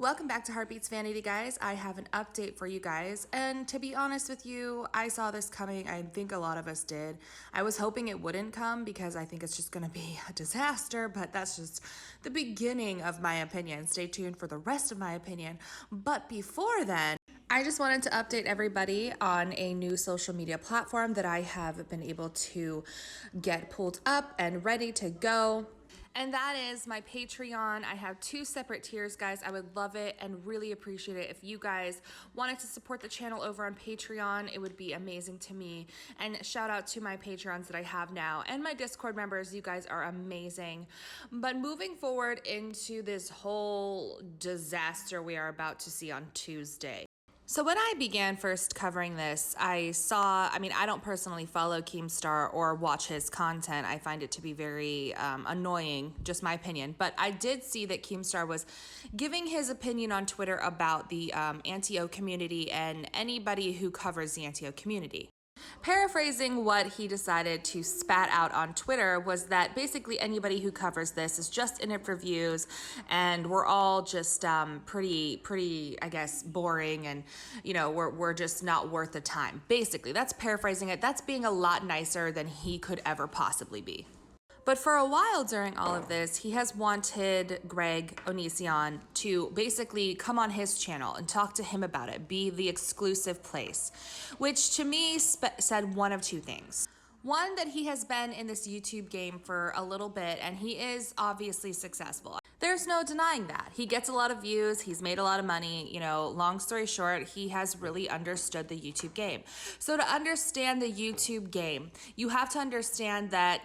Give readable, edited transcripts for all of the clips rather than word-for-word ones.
Welcome back to Heartbeats Vanity, guys. I have an update for you guys, and to be honest with you, I saw this coming. I think a lot of us did. I was hoping it wouldn't come because I think it's just gonna be a disaster, but that's just the beginning of my opinion. Stay tuned for the rest of my opinion. But before then, I just wanted to update everybody on a new social media platform that I have been able to get pulled up and ready to go. And that is my Patreon. I have two separate tiers, guys. I would love it and really appreciate it if you guys wanted to support the channel over on Patreon. It would be amazing to me. And shout out to my Patreons that I have now and my Discord members. You guys are amazing. But moving forward into this whole disaster we are about to see on Tuesday. So when I began first covering this, I don't personally follow Keemstar or watch his content. I find it to be very annoying, just my opinion. But I did see that Keemstar was giving his opinion on Twitter about the anti-O community and anybody who covers the anti-O community. Paraphrasing what he decided to spat out on Twitter was that basically anybody who covers this is just in it for views, and we're all just pretty, I guess, boring, and we're just not worth the time. Basically, that's paraphrasing it. That's being a lot nicer than he could ever possibly be. But for a while during all of this, he has wanted Onision to basically come on his channel and talk to him about it, be the exclusive place, which to me said one of two things. One, that he has been in this YouTube game for a little bit and he is obviously successful. There's no denying that. He gets a lot of views, he's made a lot of money, long story short, he has really understood the YouTube game. So to understand the YouTube game, you have to understand that,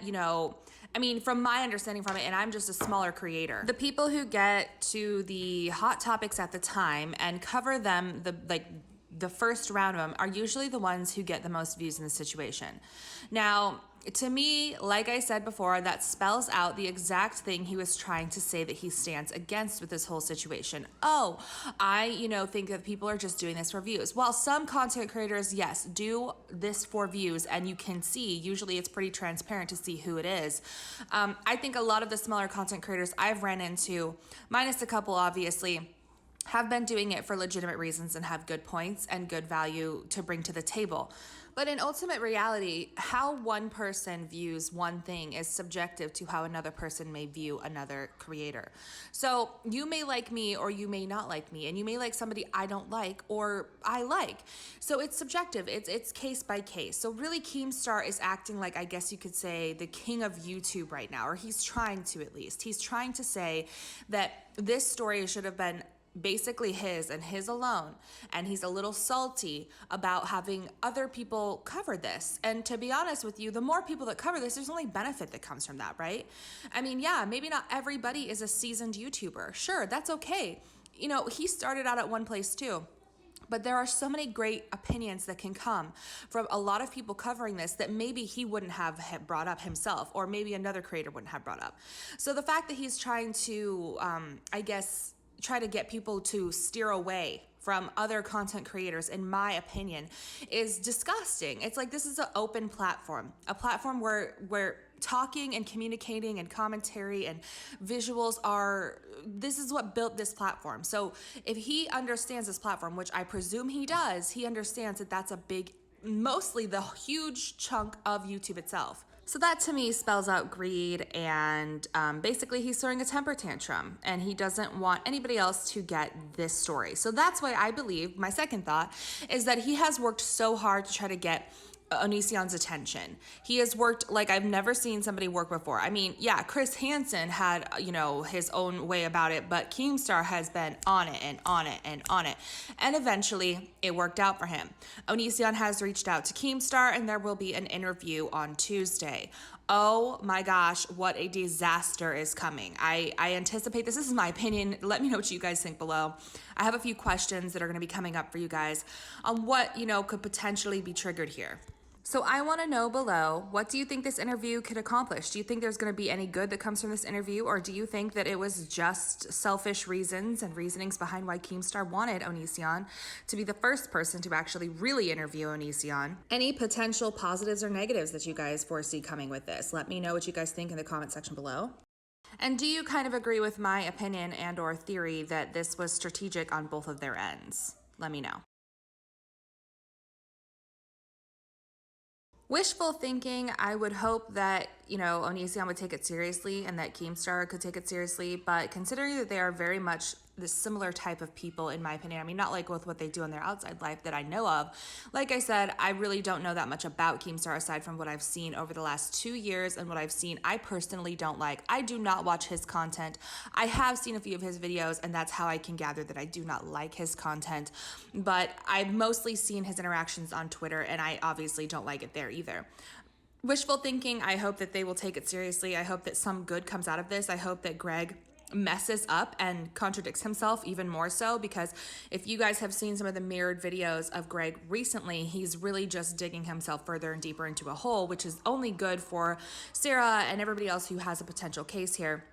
from my understanding from it, and I'm just a smaller creator, the people who get to the hot topics at the time and cover them, the first round of them, are usually the ones who get the most views in the situation. Now, to me, like I said before, that spells out the exact thing he was trying to say that he stands against with this whole situation. Oh, I, think that people are just doing this for views. While some content creators, yes, do this for views, and you can see, usually it's pretty transparent to see who it is. I think a lot of the smaller content creators I've ran into, minus a couple obviously, have been doing it for legitimate reasons and have good points and good value to bring to the table. But in ultimate reality, how one person views one thing is subjective to how another person may view another creator. So you may like me or you may not like me, and you may like somebody I don't like or I like. So it's subjective, it's case by case. So really Keemstar is acting like, I guess you could say, the king of YouTube right now, or he's trying to at least. He's trying to say that this story should have been basically his and his alone, and he's a little salty about having other people cover this. And to be honest with you, the more people that cover this, there's only benefit that comes from that, right? Yeah, maybe not everybody is a seasoned YouTuber. Sure, that's okay. He started out at one place too. But there are so many great opinions that can come from a lot of people covering this that maybe he wouldn't have brought up himself, or maybe another creator wouldn't have brought up. So the fact that he's trying to, try to get people to steer away from other content creators, in my opinion, is disgusting. It's like, this is an open platform, a platform where talking and communicating and commentary and visuals this is what built this platform. So if he understands this platform, which I presume he does, he understands that that's mostly the huge chunk of YouTube itself. So that to me spells out greed, and basically he's throwing a temper tantrum and he doesn't want anybody else to get this story. So that's why I believe, my second thought, is that he has worked so hard to try to get Onision's attention. He has worked like I've never seen somebody work before. Chris Hansen had, his own way about it, but Keemstar has been on it and on it and on it. And eventually it worked out for him. Onision has reached out to Keemstar, and there will be an interview on Tuesday. Oh my gosh, what a disaster is coming. I anticipate, this is my opinion, let me know what you guys think below. I have a few questions that are gonna be coming up for you guys on what, could potentially be triggered here. So I want to know below, what do you think this interview could accomplish? Do you think there's going to be any good that comes from this interview, or do you think that it was just selfish reasons and reasonings behind why Keemstar wanted Onision to be the first person to actually really interview Onision? Any potential positives or negatives that you guys foresee coming with this? Let me know what you guys think in the comment section below. And do you kind of agree with my opinion and or theory that this was strategic on both of their ends? Let me know. Wishful thinking, I would hope that, Onision would take it seriously and that Keemstar could take it seriously. But considering that they are very much the similar type of people, in my opinion, I mean, not like with what they do in their outside life that I know of. Like I said, I really don't know that much about Keemstar aside from what I've seen over the last 2 years and what I've seen I personally don't like. I do not watch his content. I have seen a few of his videos, and that's how I can gather that I do not like his content. But I've mostly seen his interactions on Twitter, and I obviously don't like it there either. Wishful thinking, I hope that they will take it seriously. I hope that some good comes out of this. I hope that Greg messes up and contradicts himself even more so, because if you guys have seen some of the mirrored videos of Greg recently, he's really just digging himself further and deeper into a hole, which is only good for Sarah and everybody else who has a potential case here.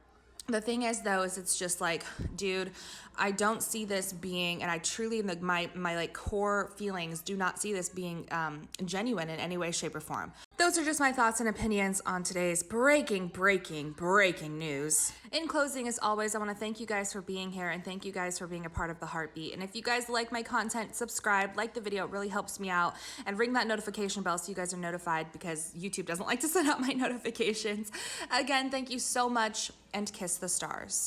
The thing is, though, is it's just like, dude, I don't see this being, and I truly, my like core feelings do not see this being genuine in any way, shape, or form. Those are just my thoughts and opinions on today's breaking news. In closing, as always, I want to thank you guys for being here and thank you guys for being a part of the Heartbeat. And if you guys like my content, subscribe, like the video, it really helps me out, and ring that notification bell so you guys are notified, because YouTube doesn't like to send out my notifications. Again, thank you so much, and kiss the stars.